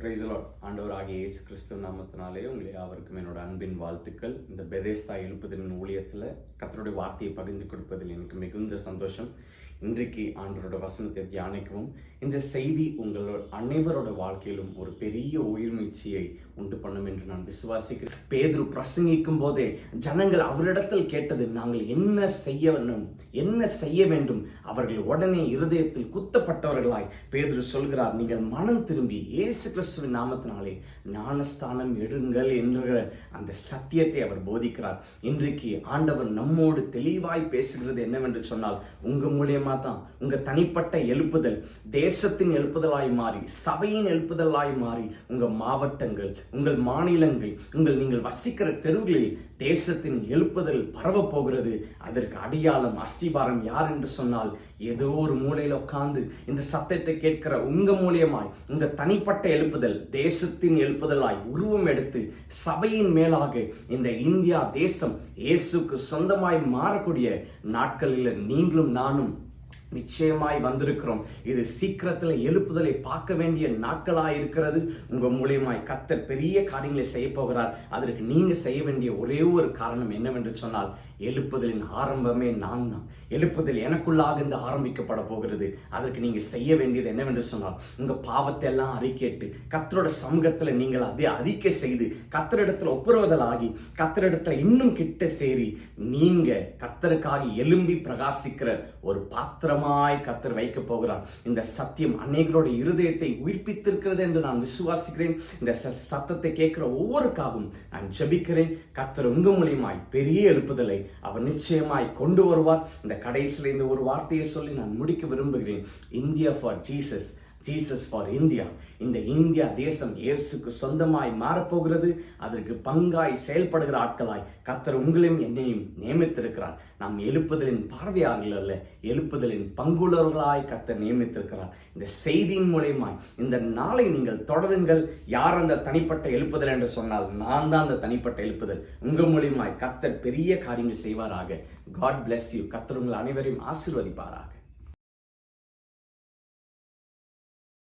Praise the Lord. ஆண்டவராகிய இயேசு கிறிஸ்து நாமத்தினாலே உங்களை யாவருக்கும் என்னோட அன்பின் வாழ்த்துக்கள். இந்த பெதேஸ்தா எழுப்புதலின் ஊழியத்தில் கர்த்தருடைய வார்த்தையை பகிர்ந்து கொடுப்பதில் எனக்கு மிகுந்த சந்தோஷம். இன்றைக்கு ஆண்டவரோட வசனத்தை தியானிக்கவும் இந்த செய்தி உங்களோட அனைவரோட வாழ்க்கையிலும் ஒரு பெரிய உயிர்மீழ்ச்சியை உண்டு பண்ணும் என்று நான் விசுவாசிக்கிறேன். பேதுரு பிரசங்கிக்கும் போதே ஜனங்கள் அவரிடத்தில் கேட்டது, நாங்கள் என்ன செய்ய வேண்டும். அவர்கள் உடனே இருதயத்தில் குத்தப்பட்டவர்களாய் பேதுரு சொல்கிறார், நீங்கள் மனம் திரும்பி இயேசு கிறிஸ்துவின் நாமத்தினாலே ஞானஸ்தானம் எடுங்கள் என்ற அந்த சத்தியத்தை அவர் போதிக்கிறார். இன்றைக்கு ஆண்டவர் நம்மோடு தெளிவாய் பேசுகிறது என்னவென்று சொன்னால், உங்க மூலியமா தான் உங்க தனிப்பட்ட எழுப்புதல் தேசத்தின் எழுப்புதலாய் மாறி, சபையின் எழுப்புதலாய் மாறி, உங்க மாவட்டங்கள், உங்கள் மாநிலங்கள், நீங்கள் வசிக்கிற தெருவுகளில் தேசத்தின் எழுப்புதல் பரவ போகிறது. அதற்கு அடியாளம் அஸ்திபாரம் யார் என்று சொன்னால், ஏதோ ஒரு மூலையில் உட்கார்ந்து இந்த சத்தத்தை கேட்கிற உங்க மூலியமாய் உங்க தனிப்பட்ட எழுப்புதல் தேசத்தின் எழுப்புதலாய் உருவம் எடுத்து சபையின் மேலாக இந்த இந்தியா தேசம் இயேசுக்கு சொந்தமாய் மாறக்கூடிய நாட்களில் நீங்களும் நானும் நிச்சயமாய் வந்திருக்கிறோம். இது சீக்கிரத்தில் எழுப்புதலை பார்க்க வேண்டிய நாட்களாய் இருக்கிறது. உங்க மூலியமாய் கர்த்தர் பெரிய காரியங்களை செய்ய போகிறார். அதற்கு நீங்க செய்ய வேண்டிய ஒரே ஒரு காரணம் என்னவென்று சொன்னால், எழுப்புதலின் ஆரம்பமே நான் தான். எழுப்புதல் எனக்குள்ளாக இருந்து ஆரம்பிக்கப்பட போகிறது. அதற்கு நீங்க செய்ய வேண்டியது என்னவென்று சொன்னால், உங்க பாவத்தை எல்லாம் அறிக்கையிட்டு கர்த்தரோட சமூகத்துல நீங்கள் அதை அறிக்கை செய்து கர்த்தரிடத்துல ஒப்புரவுதலாகி கர்த்தரிடத்துல இன்னும் கிட்ட சேரி நீங்க கர்த்தருக்காக எழும்பி பிரகாசிக்கிற ஒரு பாத்திரமாய் கர்த்தர் வைக்க போகிறார். இந்த சத்தியம் அநேகரோட இருதயத்தை உயிர்ப்பித்திருக்கிறது என்று நான் விசுவாசிக்கிறேன். இந்த சத்தத்தை கேட்கிற ஒவ்வொருக்காகவும் நான் ஜெபிக்கிறேன். கர்த்தர் உங்க மூலியமாய் பெரிய எழுப்புதலை அவர் நிச்சயமாய் கொண்டு வருவார். இந்த கடைசியில் இந்த ஒரு வார்த்தையை சொல்லி நான் முடிக்க விரும்புகிறேன். India for Jesus, Jesus for India. இந்த இந்தியா தேசம் இயேசுக்கு சொந்தமாய் மாறப்போகிறது. அதற்கு பங்காய் செயல்படுகிற ஆட்களாய் கர்த்தர் உங்களையும் என்னையும் நியமித்திருக்கிறார். நாம் எழுப்புதலின் பார்வையாளர்கள் அல்ல, எழுப்புதலின் பங்குள்ளவர்களாய் கர்த்தர் நியமித்திருக்கிறார். இந்த செய்தியின் மூலமாய் இந்த நாளை நீங்கள் தொடருங்கள். யார் அந்த தனிப்பட்ட எழுப்புதல் என்று சொன்னால், நான் தான் அந்த தனிப்பட்ட எழுப்புதல். உங்க மூலியமாய் கர்த்தர் பெரிய காரியங்கள் செய்வாராக. God bless you. கர்த்தர் உங்கள் அனைவரையும் ஆசீர்வதிப்பாராக.